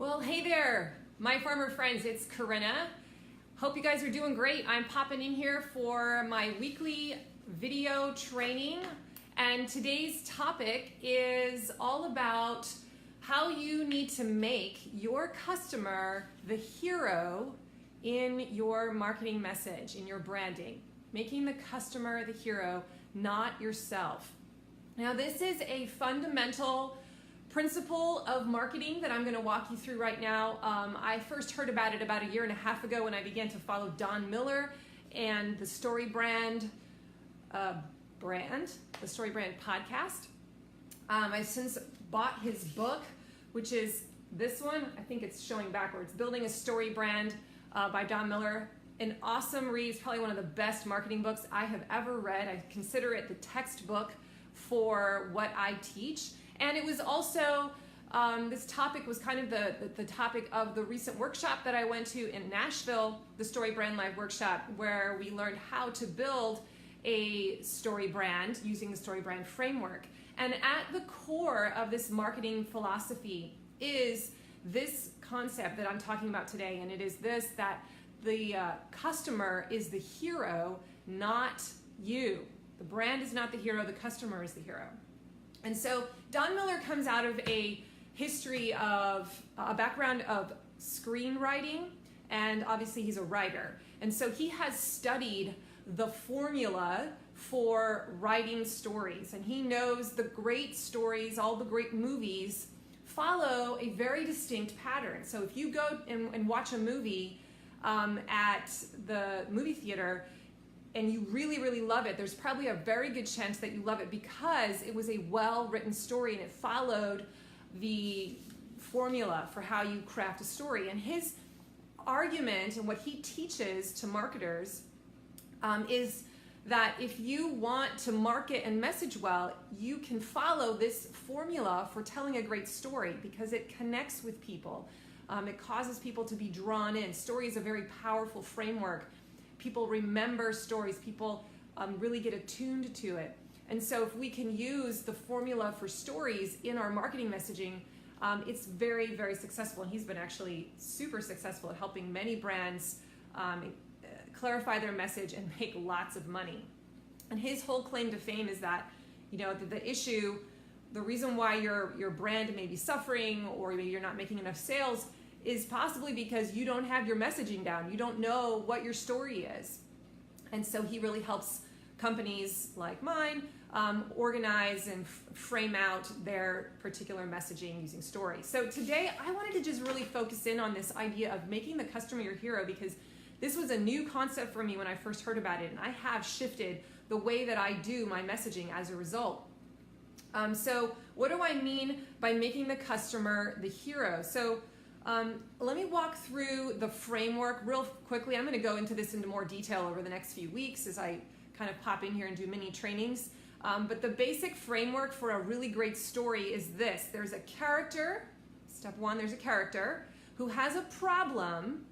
Well, hey there, my farmer friends, it's Corinna. Hope you guys are doing great. I'm popping in here for my weekly video training, and today's topic is all about how you need to make your customer the hero in your marketing message, in your branding. Making the customer the hero, not yourself. Now, this is a fundamental principle of marketing that I'm going to walk you through right now. I first heard about it about a year and a half ago when I began to follow Don Miller and the Storybrand the Storybrand podcast. I've since bought his book, which is this one. I think it's showing backwards. Building a Story Brand by Don Miller. An awesome read. It's probably one of the best marketing books I have ever read. I consider it the textbook for what I teach. And it was also, this topic was kind of the topic of the recent workshop that I went to in Nashville, the Storybrand Live workshop, where we learned how to build a story brand using the Storybrand framework. And at the core of this marketing philosophy is this concept that I'm talking about today, and it is this, that the customer is the hero, not you. The brand is not the hero, the customer is the hero. And so Don Miller comes out of a history of a background of screenwriting, and obviously he's a writer. And so he has studied the formula for writing stories, and he knows the great stories, all the great movies follow a very distinct pattern. So if you go and watch a movie at the movie theater, and you really, really love it, there's probably a very good chance that you love it because it was a well-written story and it followed the formula for how you craft a story. And his argument and what he teaches to marketers is that if you want to market and message well, you can follow this formula for telling a great story because it connects with people. It causes people to be drawn in. Story is a very powerful framework. People remember stories, people really get attuned to it. And so if we can use the formula for stories in our marketing messaging, it's very, very successful. And he's been actually super successful at helping many brands clarify their message and make lots of money. And his whole claim to fame is that, you know, the issue, the reason why your brand may be suffering or maybe you're not making enough sales is possibly because you don't have your messaging down. You don't know what your story is. And so he really helps companies like mine organize and frame out their particular messaging using stories. So today I wanted to just really focus in on this idea of making the customer your hero, because this was a new concept for me when I first heard about it, and I have shifted the way that I do my messaging as a result. So what do I mean by making the customer the hero? So let me walk through the framework real quickly. I'm going to go into this into more detail over the next few weeks as I kind of pop in here and do mini trainings. But the basic framework for a really great story is this. There's a character, step one, there's a character who has a problem,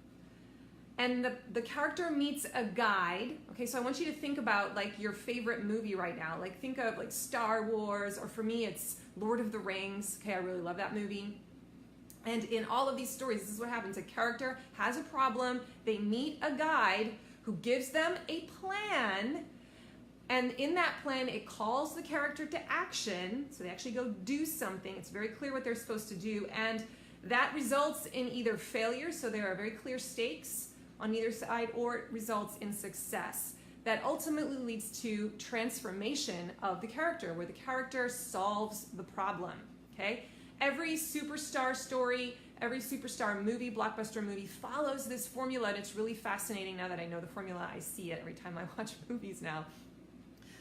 and the character meets a guide. Okay, so I want you to think about like your favorite movie right now. Like think of like Star Wars, or for me it's Lord of the Rings. Okay, I really love that movie. And in all of these stories, this is what happens. A character has a problem, they meet a guide who gives them a plan, and in that plan, it calls the character to action, so they actually go do something. It's very clear what they're supposed to do, and that results in either failure, so there are very clear stakes on either side, or it results in success. That ultimately leads to transformation of the character, where the character solves the problem, okay? Every superstar story, every superstar movie, blockbuster movie follows this formula, and it's really fascinating now that I know the formula. I see it every time I watch movies now.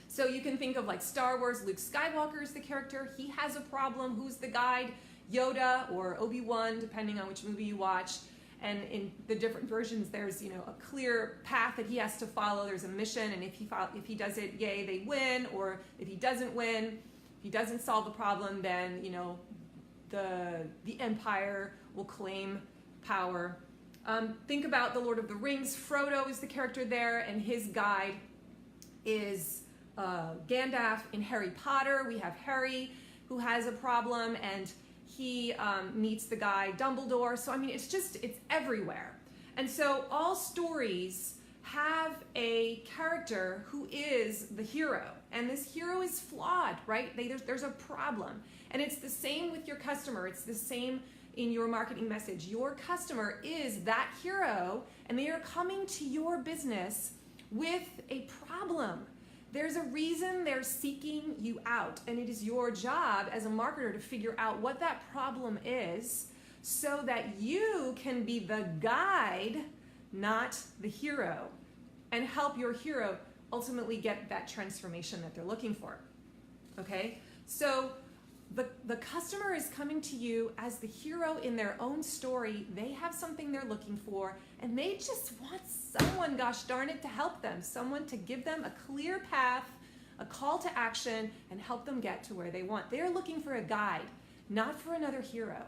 So you can think of like Star Wars, Luke Skywalker is the character. He has a problem. Who's the guide? Yoda or Obi-Wan, depending on which movie you watch. And in the different versions, there's, you know, a clear path that he has to follow. There's a mission, and if he does it, yay, they win. Or if he doesn't win, if he doesn't solve the problem, then, you know, the Empire will claim power. Think about the Lord of the Rings. Frodo is the character there, and his guide is Gandalf. In Harry Potter, we have Harry, who has a problem, and he meets the guy Dumbledore. So I mean, it's everywhere. And so all stories have a character who is the hero, and this hero is flawed, right? There's a problem. And it's the same with your customer. It's the same in your marketing message. Your customer is that hero, and they are coming to your business with a problem. There's a reason they're seeking you out, and it is your job as a marketer to figure out what that problem is so that you can be the guide, not the hero, and help your hero ultimately get that transformation that they're looking for. Okay? So the customer is coming to you as the hero in their own story. They have something they're looking for, and they just want someone, gosh darn it, to help them, someone to give them a clear path, a call to action, and help them get to where they want. They're looking for a guide, not for another hero.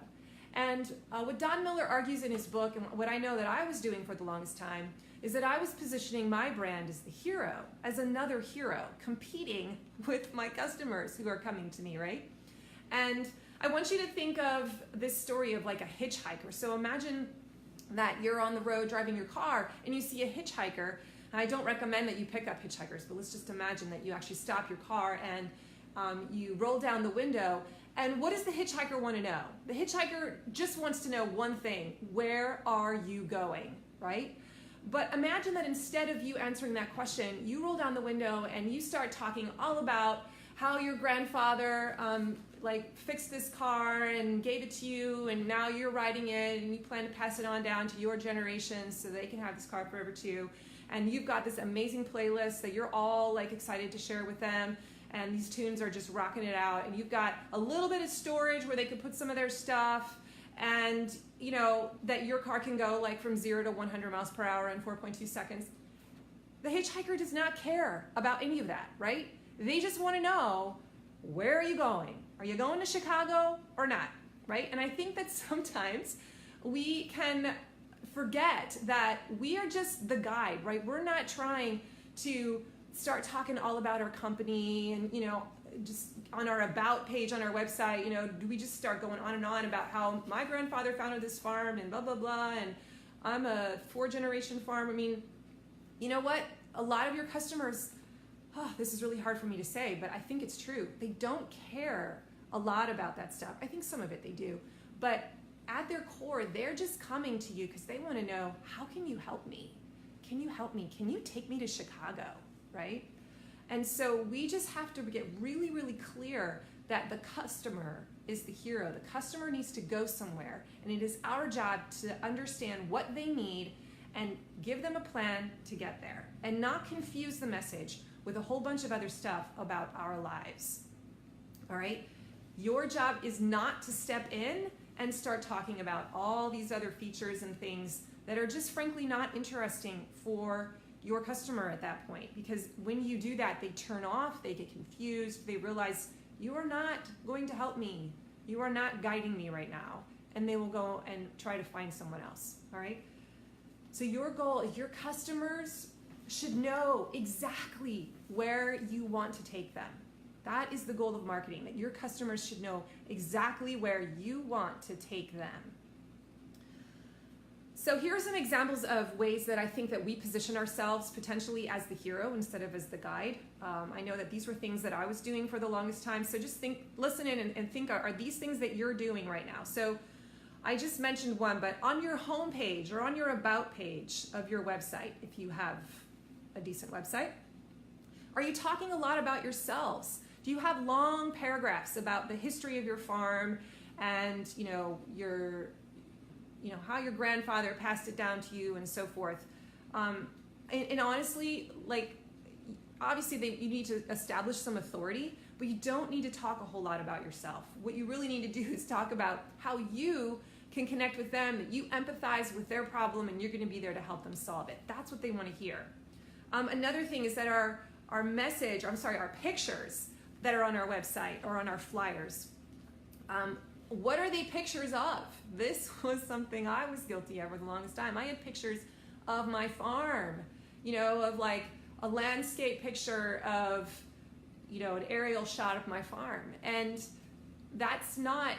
And what Don Miller argues in his book, and what I know that I was doing for the longest time, is that I was positioning my brand as the hero, as another hero, competing with my customers who are coming to me, right? And I want you to think of this story of like a hitchhiker. So imagine that you're on the road driving your car and you see a hitchhiker. And I don't recommend that you pick up hitchhikers, but let's just imagine that you actually stop your car and you roll down the window. And what does the hitchhiker want to know? The hitchhiker just wants to know one thing: where are you going, right? But imagine that instead of you answering that question, you roll down the window and you start talking all about how your grandfather fixed this car and gave it to you, and now you're riding it and you plan to pass it on down to your generation so they can have this car forever too. And you've got this amazing playlist that you're all excited to share with them, and these tunes are just rocking it out, and you've got a little bit of storage where they could put some of their stuff, and you know that your car can go from 0 to 100 miles per hour in 4.2 seconds. The hitchhiker does not care about any of that, right? They just want to know, where are you going? Are you going to Chicago or not, right? And I think that sometimes we can forget that we are just the guide, right? We're not trying to start talking all about our company and, just on our about page on our website, do we just start going on and on about how my grandfather founded this farm and blah, blah, blah, and I'm a 4-generation farm. I mean, you know what? A lot of your customers, this is really hard for me to say, but I think it's true. They don't care a lot about that stuff. I think some of it they do. But at their core, they're just coming to you because they want to know, how can you help me? Can you help me? Can you take me to Chicago, right? And so we just have to get really, really clear that the customer is the hero. The customer needs to go somewhere, and it is our job to understand what they need and give them a plan to get there, and not confuse the message with a whole bunch of other stuff about our lives. All right? Your job is not to step in and start talking about all these other features and things that are just frankly not interesting for your customer at that point. Because when you do that, they turn off, they get confused, they realize you are not going to help me. You are not guiding me right now. And they will go and try to find someone else. All right? So your goal is your customers should know exactly where you want to take them. That is the goal of marketing, that your customers should know exactly where you want to take them. So here are some examples of ways that I think that we position ourselves potentially as the hero instead of as the guide. I know that these were things that I was doing for the longest time. So just listen in and think, are these things that you're doing right now? So I just mentioned one, but on your homepage or on your about page of your website, if you have a decent website, are you talking a lot about yourselves? Do you have long paragraphs about the history of your farm and how your grandfather passed it down to you and so forth? And honestly, obviously you need to establish some authority, but you don't need to talk a whole lot about yourself. What you really need to do is talk about how you can connect with them, that you empathize with their problem, and you're going to be there to help them solve it. That's what they want to hear. Another thing is that our pictures that are on our website or on our flyers, what are they pictures of? This was something I was guilty of for the longest time. I had pictures of my farm, of a landscape picture of, an aerial shot of my farm. And that's not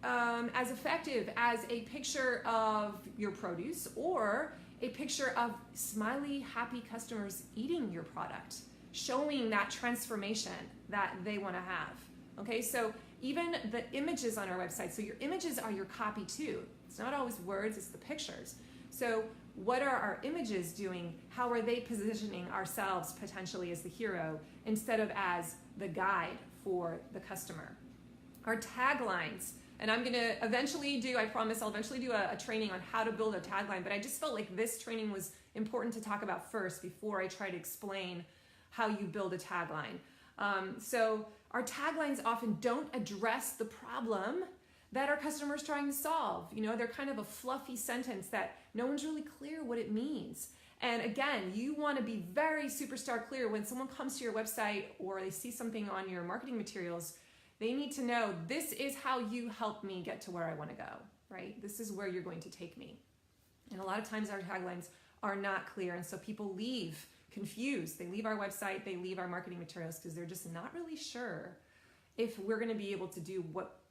as effective as a picture of your produce or a picture of smiley, happy customers eating your product, showing that transformation that they want to have. Okay, so even the images on our website, so your images are your copy too. It's not always words, it's the pictures. So what are our images doing? How are they positioning ourselves potentially as the hero instead of as the guide for the customer? Our taglines, and I'm gonna eventually do, I promise I'll eventually do a training on how to build a tagline, but I just felt like this training was important to talk about first before I try to explain how you build a tagline. So our taglines often don't address the problem that our customer's trying to solve. You know, they're kind of a fluffy sentence that no one's really clear what it means. And again, you want to be very superstar clear when someone comes to your website or they see something on your marketing materials. They need to know, this is how you help me get to where I want to go, right? This is where you're going to take me. And a lot of times our taglines are not clear, and so people leave confused. They leave our website, they leave our marketing materials because they're just not really sure if we're going to be able to do what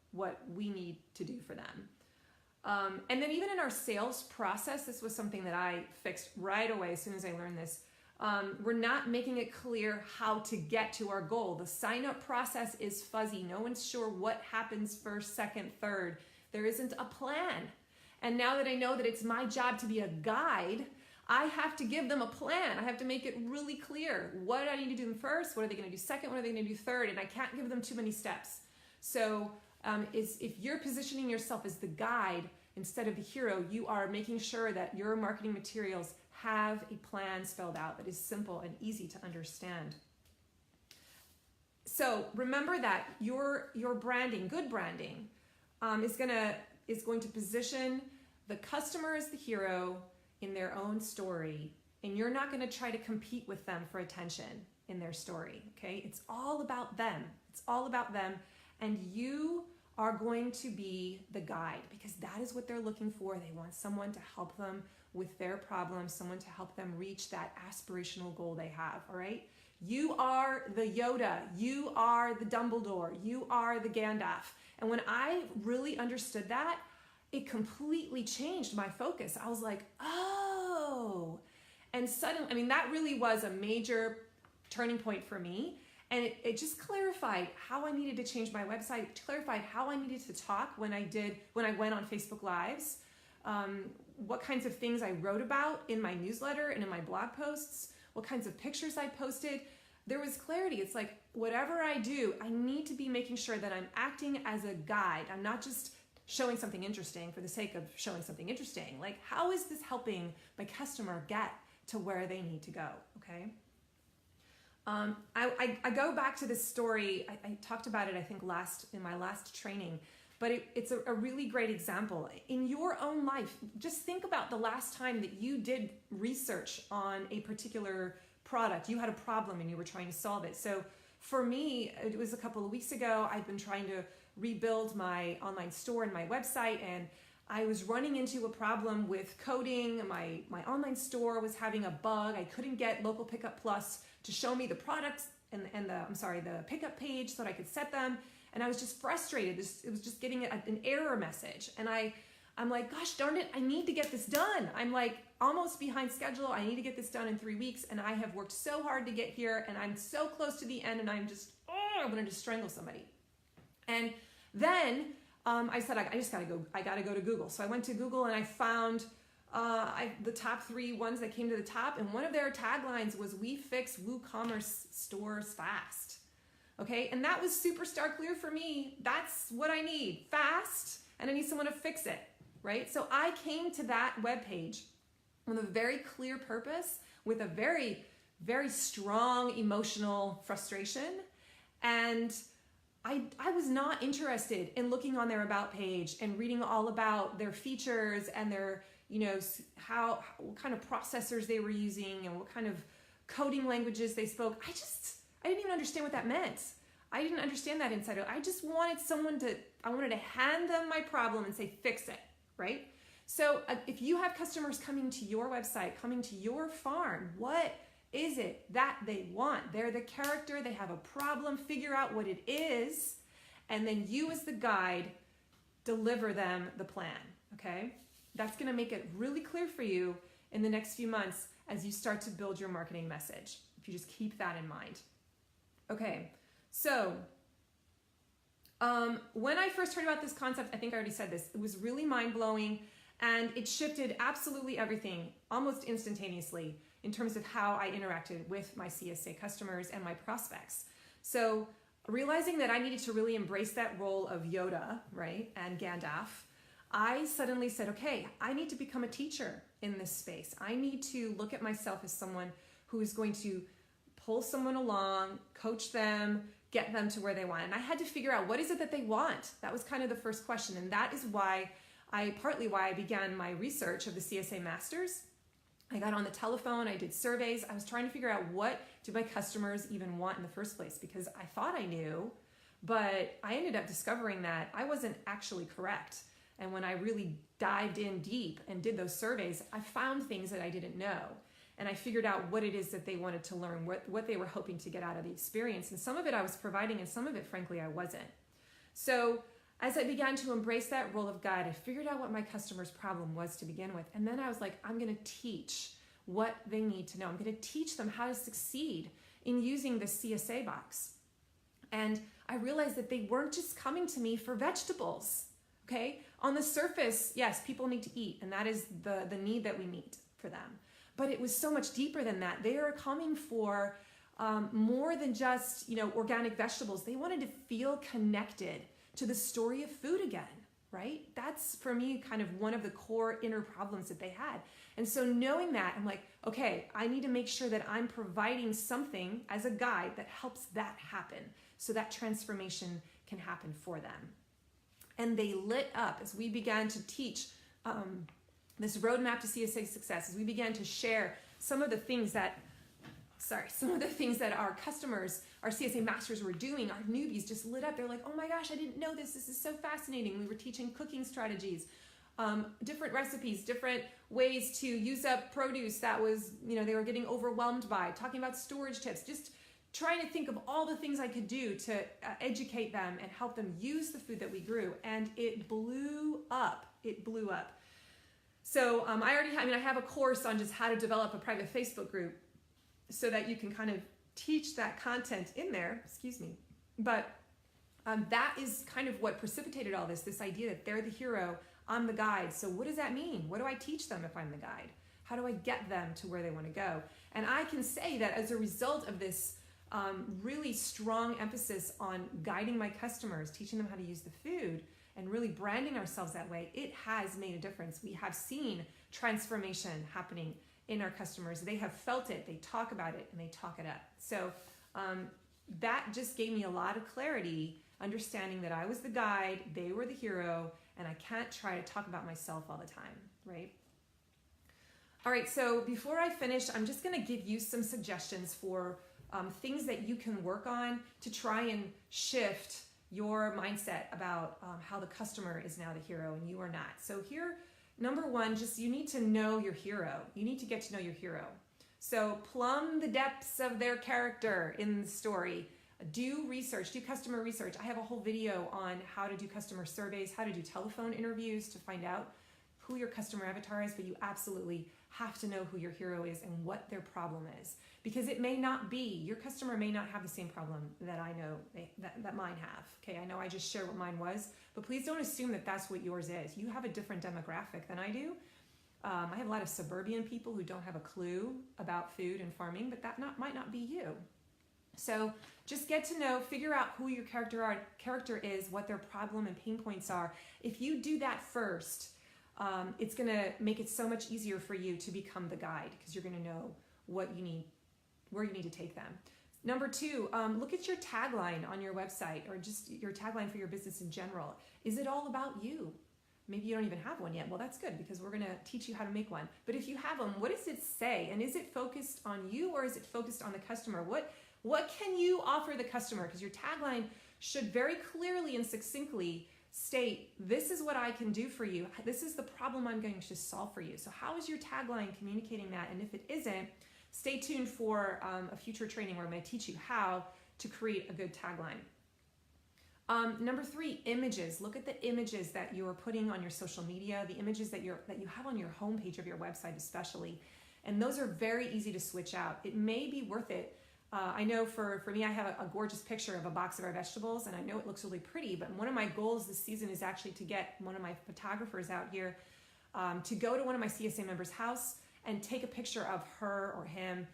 we need to do for them. And then even in our sales process, this was something that I fixed right away as soon as I learned this. We're not making it clear how to get to our goal. The sign-up process is fuzzy. No one's sure what happens first, second, third. There isn't a plan. And now that I know that it's my job to be a guide, I have to give them a plan. I have to make it really clear. What do I need to do first? What are they going to do second? What are they going to do third? And I can't give them too many steps. So if you're positioning yourself as the guide instead of the hero, you are making sure that your marketing materials have a plan spelled out that is simple and easy to understand. So remember that your branding, good branding, is going to position the customer as the hero in their own story, and you're not going to try to compete with them for attention in their story. Okay, it's all about them. It's all about them, and you are going to be the guide because that is what they're looking for. They want someone to help them with their problems, someone to help them reach that aspirational goal they have, all right? You are the Yoda, you are the Dumbledore, you are the Gandalf. And when I really understood that, it completely changed my focus. I was like, oh. And suddenly, I mean, that really was a major turning point for me. And it just clarified how I needed to change my website. It clarified how I needed to talk when I went on Facebook Lives, what kinds of things I wrote about in my newsletter and in my blog posts, what kinds of pictures I posted. There was clarity. It's like, whatever I do, I need to be making sure that I'm acting as a guide. I'm not just showing something interesting for the sake of showing something interesting. Like, how is this helping my customer get to where they need to go, okay? I go back to this story. I talked about it, I think, in my last training, but it's a really great example. In your own life, just think about the last time that you did research on a particular product. You had a problem and you were trying to solve it. So for me, it was a couple of weeks ago. I've been trying to rebuild my online store and my website, and I was running into a problem with coding. My online store was having a bug. I couldn't get Local Pickup Plus to show me the products and the pickup page so that I could set them. And I was just frustrated. It was just getting an error message. And I'm like, gosh darn it, I need to get this done. I'm like almost behind schedule. I need to get this done in 3 weeks. And I have worked so hard to get here, and I'm so close to the end, and I'm just, I wanted to strangle somebody. And then I said, I gotta go to Google. So I went to Google and I found the top 3 ones that came to the top, and one of their taglines was, "We fix WooCommerce stores fast." Okay, and that was superstar clear for me. That's what I need, fast, and I need someone to fix it, right? So I came to that webpage with a very clear purpose, with a very, very strong emotional frustration, and I was not interested in looking on their about page and reading all about their features and their, what kind of processors they were using and what kind of coding languages they spoke. I didn't even understand what that meant. I didn't understand that inside out. I just wanted I wanted to hand them my problem and say, fix it, right? So if you have customers coming to your website, coming to your farm, what is it that they want? They're the character, they have a problem, figure out what it is, and then you as the guide deliver them the plan, okay? That's gonna make it really clear for you in the next few months as you start to build your marketing message, if you just keep that in mind. Okay, so when I first heard about this concept, I think I already said this, it was really mind-blowing, and it shifted absolutely everything almost instantaneously in terms of how I interacted with my CSA customers and my prospects. So realizing that I needed to really embrace that role of Yoda, right, and Gandalf, I suddenly said, okay, I need to become a teacher in this space. I need to look at myself as someone who is going to pull someone along, coach them, get them to where they want. And I had to figure out, what is it that they want? That was kind of the first question. And that is partly why I began my research of the CSA Masters. I got on the telephone, I did surveys. I was trying to figure out, what do my customers even want in the first place? Because I thought I knew, but I ended up discovering that I wasn't actually correct. And when I really dived in deep and did those surveys, I found things that I didn't know. And I figured out what it is that they wanted to learn, what they were hoping to get out of the experience. And some of it I was providing, and some of it, frankly, I wasn't. So as I began to embrace that role of guide, I figured out what my customer's problem was to begin with. And then I was like, I'm going to teach what they need to know. I'm going to teach them how to succeed in using the CSA box. And I realized that they weren't just coming to me for vegetables. Okay? On the surface, yes, people need to eat, and that is the need that we meet for them. But it was so much deeper than that. They are coming for more than just, organic vegetables. They wanted to feel connected to the story of food again, right? That's, for me, kind of one of the core inner problems that they had. And so knowing that, I'm like, okay, I need to make sure that I'm providing something as a guide that helps that happen, so that transformation can happen for them. And they lit up as we began to teach this roadmap to CSA success, as we began to share some of the things that our customers, our CSA masters were doing. Our newbies just lit up. They're like, oh my gosh, I didn't know this. This is so fascinating. We were teaching cooking strategies, different recipes, different ways to use up produce that was, they were getting overwhelmed by, talking about storage tips, just trying to think of all the things I could do to educate them and help them use the food that we grew. And it blew up. It blew up. So I have a course on just how to develop a private Facebook group so that you can kind of teach that content in there, But that is kind of what precipitated all this idea that they're the hero, I'm the guide. So what does that mean? What do I teach them if I'm the guide? How do I get them to where they want to go? And I can say that as a result of this really strong emphasis on guiding my customers, teaching them how to use the food, and really branding ourselves that way, it has made a difference. We have seen transformation happening in our customers. They have felt it, they talk about it, and they talk it up. So that just gave me a lot of clarity, understanding that I was the guide, they were the hero, and I can't try to talk about myself all the time, right? All right, so before I finish, I'm just gonna give you some suggestions for things that you can work on to try and shift your mindset about how the customer is now the hero and you are not. So here, number one, you need to know your hero. You need to get to know your hero. So plumb the depths of their character in the story. Do research, do customer research. I have a whole video on how to do customer surveys, how to do telephone interviews to find out who your customer avatar is, but you absolutely have to know who your hero is and what their problem is. Because it may not be, your customer may not have the same problem that I know that mine have. Okay, I know I just shared what mine was, but please don't assume that that's what yours is. You have a different demographic than I do. I have a lot of suburban people who don't have a clue about food and farming, but that might not be you. So just get to know, figure out who your character is, what their problem and pain points are. If you do that first, it's going to make it so much easier for you to become the guide, because you're going to know what you need, where you need to take them. Number two, look at your tagline on your website, or just your tagline for your business in general. Is it all about you? Maybe you don't even have one yet. Well, that's good, because we're going to teach you how to make one. But if you have them, what does it say? And is it focused on you, or is it focused on the customer? What can you offer the customer? Because your tagline should very clearly and succinctly state, this is what I can do for you. This is the problem I'm going to solve for you. So how is your tagline communicating that? And if it isn't, stay tuned for a future training where I'm going to teach you how to create a good tagline. Number 3, images. Look at the images that you are putting on your social media, the images that you have on your homepage of your website especially. And those are very easy to switch out. It may be worth it. I know for me, I have a gorgeous picture of a box of our vegetables, and I know it looks really pretty, but one of my goals this season is actually to get one of my photographers out here to go to one of my CSA members' house and take a picture of her or him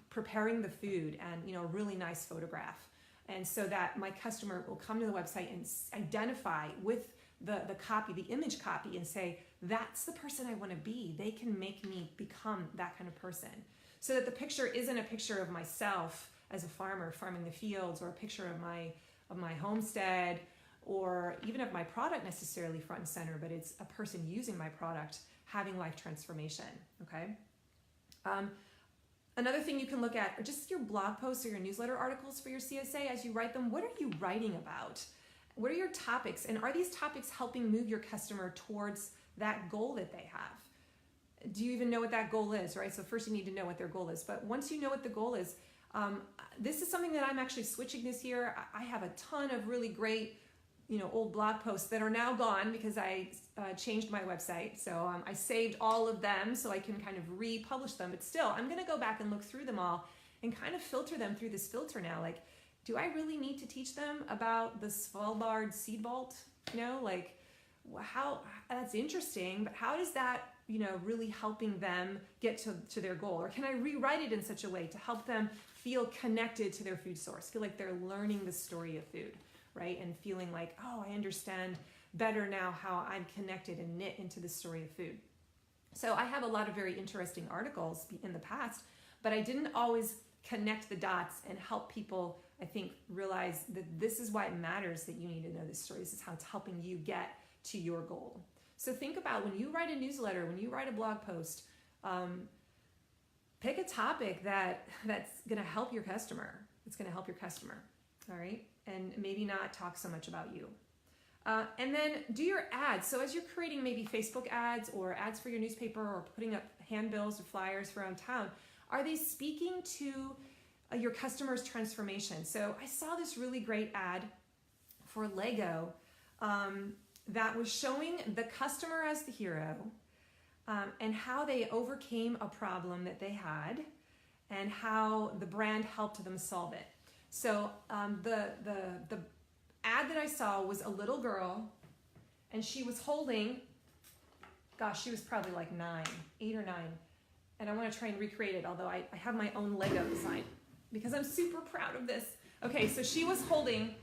preparing the food, and a really nice photograph. And so that my customer will come to the website and identify with the copy, the image copy, and say, that's the person I want to be. They can make me become that kind of person. So that the picture isn't a picture of myself as a farmer farming the fields, or a picture of my homestead, or even of my product necessarily front and center, but it's a person using my product having life transformation, okay? Another thing you can look at are just your blog posts or your newsletter articles for your CSA as you write them. What are you writing about? What are your topics? And are these topics helping move your customer towards that goal that they have? Do you even know what that goal is, right? So first you need to know what their goal is. But once you know what the goal is, this is something that I'm actually switching this year. I have a ton of really great, old blog posts that are now gone because I changed my website. So I saved all of them so I can kind of republish them. But still, I'm going to go back and look through them all and kind of filter them through this filter now. Like, do I really need to teach them about the Svalbard seed vault? How that's interesting, but how does that, really helping them get to their goal? Or can I rewrite it in such a way to help them feel connected to their food source, feel like they're learning the story of food, right? And feeling like, oh, I understand better now how I'm connected and knit into the story of food. So I have a lot of very interesting articles in the past, but I didn't always connect the dots and help people, I think, realize that this is why it matters that you need to know this story. This is how it's helping you get to your goal. So think about when you write a newsletter, when you write a blog post, pick a topic that's going to help your customer. It's going to help your customer, all right? And maybe not talk so much about you. And then do your ads. So as you're creating maybe Facebook ads or ads for your newspaper or putting up handbills or flyers around town, are they speaking to your customer's transformation? So I saw this really great ad for Lego that was showing the customer as the hero and how they overcame a problem that they had and how the brand helped them solve it. So the ad that I saw was a little girl, and she was holding, gosh, she was probably like 8 or 9. And I want to try and recreate it, although I have my own Lego design because I'm super proud of this. Okay, so she was holding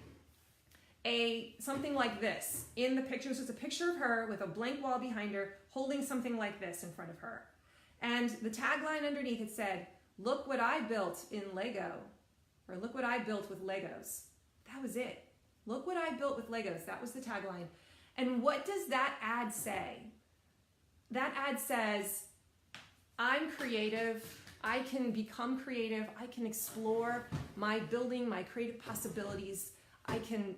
something like this in the picture. This was a picture of her with a blank wall behind her holding something like this in front of her. And the tagline underneath it said, "Look what I built in Lego," or "Look what I built with Legos." That was it. Look what I built with Legos. That was the tagline. And what does that ad say? That ad says, I'm creative. I can become creative. I can explore my creative possibilities. I can,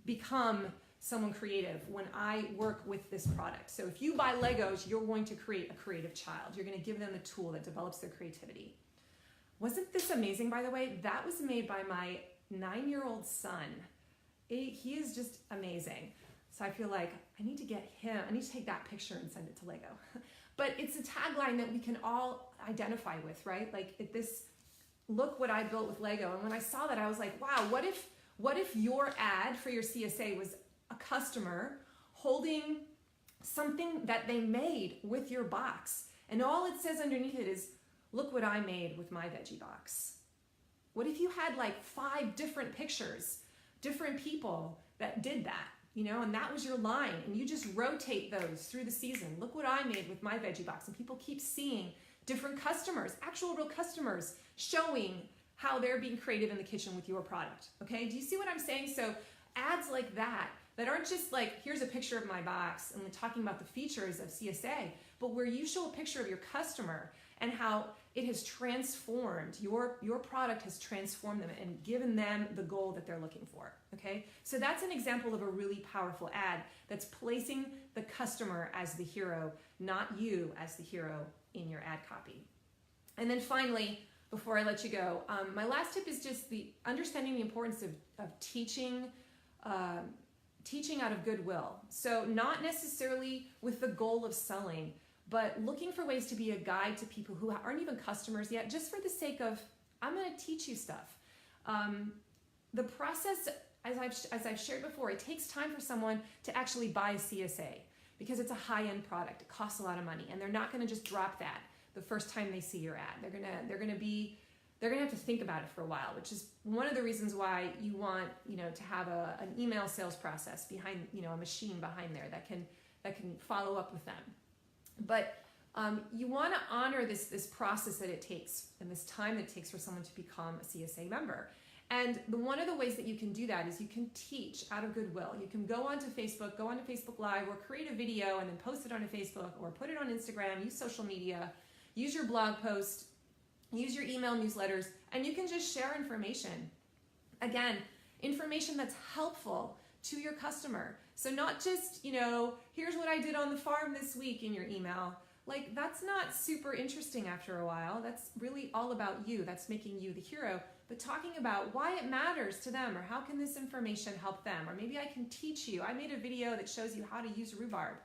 become someone creative when I work with this product. So if you buy Legos, you're going to create a creative child. You're going to give them the tool that develops their creativity. Wasn't this amazing, by the way? That was made by my 9-year-old son. He is just amazing. So I feel like I need to take that picture and send it to Lego. But it's a tagline that we can all identify with, right? Like look what I built with Lego. And when I saw that, I was like, wow, what if your ad for your CSA was a customer holding something that they made with your box, and all it says underneath it is, look what I made with my veggie box. What if you had like 5 different pictures, different people that did that, and that was your line, and you just rotate those through the season. Look what I made with my veggie box. And people keep seeing different customers, actual real customers, showing how they're being creative in the kitchen with your product. Okay, do you see what I'm saying? So ads like that aren't just like, here's a picture of my box and talking about the features of CSA, but where you show a picture of your customer and how it has transformed, your product has transformed them and given them the goal that they're looking for, okay? So that's an example of a really powerful ad that's placing the customer as the hero, not you as the hero in your ad copy. And then finally, before I let you go, my last tip is just understanding the importance of teaching teaching out of goodwill. So not necessarily with the goal of selling, but looking for ways to be a guide to people who aren't even customers yet, just for the sake of, I'm going to teach you stuff. The process, as I've shared before, it takes time for someone to actually buy a CSA because it's a high-end product. It costs a lot of money, and they're not going to just drop that the first time they see your ad. They're gonna have to think about it for a while, which is one of the reasons why you want, to have an email sales process behind, a machine behind there that can follow up with them. But you want to honor this process that it takes and this time that it takes for someone to become a CSA member. And one of the ways that you can do that is you can teach out of goodwill. You can go onto Facebook Live, or create a video and then post it onto Facebook, or put it on Instagram, use social media, use your blog post, use your email newsletters, and you can just share information. Again, information that's helpful to your customer. So not just, here's what I did on the farm this week in your email. Like, that's not super interesting after a while. That's really all about you. That's making you the hero. But talking about why it matters to them, or how can this information help them, or maybe I can teach you. I made a video that shows you how to use rhubarb.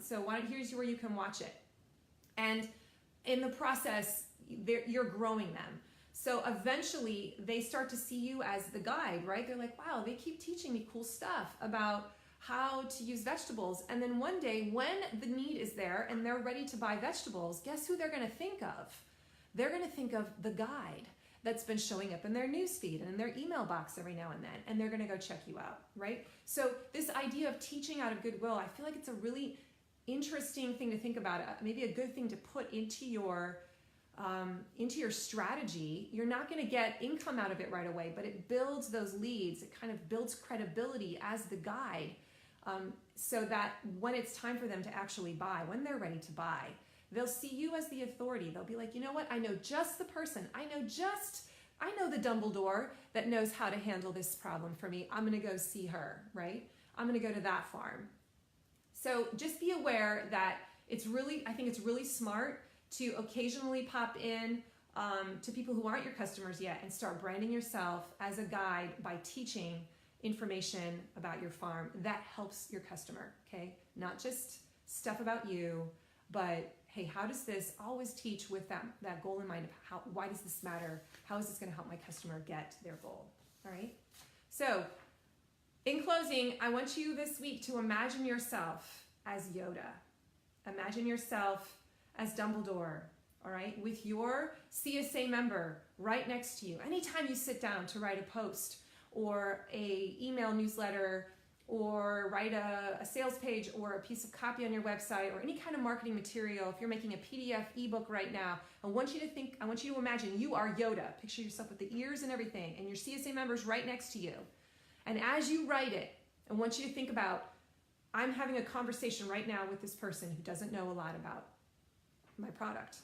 So here's where you can watch it. And in the process, you're growing them. So eventually they start to see you as the guide, right? They're like, wow, they keep teaching me cool stuff about how to use vegetables. And then one day when the need is there and they're ready to buy vegetables, guess who they're going to think of? They're going to think of the guide that's been showing up in their newsfeed and in their email box every now and then, and they're going to go check you out, right? So this idea of teaching out of goodwill, I feel like it's a really interesting thing to think about, maybe a good thing to put into your strategy. You're not going to get income out of it right away, but it builds those leads. It kind of builds credibility as the guide, so that when it's time for them to actually buy, when they're ready to buy, they'll see you as the authority. They'll be like, you know what? I know just the person. I know the Dumbledore that knows how to handle this problem for me. I'm going to go see her, right? I'm going to go to that farm. So just be aware that I think it's really smart to occasionally pop in to people who aren't your customers yet and start branding yourself as a guide by teaching information about your farm that helps your customer, okay? Not just stuff about you, but hey, how does this, always teach with that goal in mind of why does this matter? How is this going to help my customer get to their goal? All right? So in closing, I want you this week to imagine yourself as Yoda. Imagine yourself as Dumbledore, all right, with your CSA member right next to you. Anytime you sit down to write a post or a email newsletter, or write a sales page or a piece of copy on your website, or any kind of marketing material, if you're making a PDF ebook right now, I want you to imagine you are Yoda. Picture yourself with the ears and everything, and your CSA member's right next to you. And as you write it, I want you to think about, I'm having a conversation right now with this person who doesn't know a lot about my product.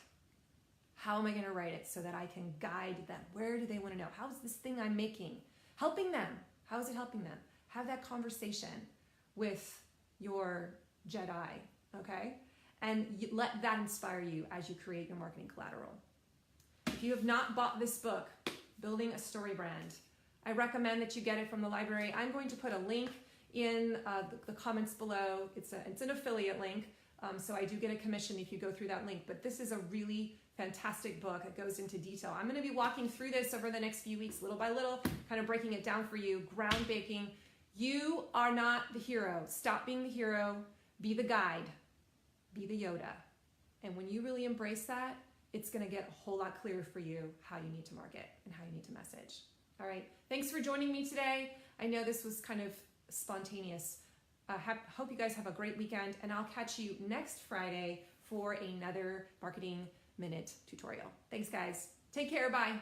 How am I going to write it so that I can guide them? Where do they want to know? How is this thing I'm making helping them? How is it helping them? Have that conversation with your Jedi, okay? And let that inspire you as you create your marketing collateral. If you have not bought this book, Building a Storybrand, I recommend that you get it from the library. I'm going to put a link in the comments below. It's an affiliate link, so I do get a commission if you go through that link. But this is a really fantastic book. It goes into detail. I'm going to be walking through this over the next few weeks, little by little, kind of breaking it down for you, groundbreaking. You are not the hero. Stop being the hero. Be the guide. Be the Yoda. And when you really embrace that, it's going to get a whole lot clearer for you how you need to market and how you need to message. All right. Thanks for joining me today. I know this was kind of spontaneous. Hope you guys have a great weekend, and I'll catch you next Friday for another Marketing Minute tutorial. Thanks, guys. Take care. Bye.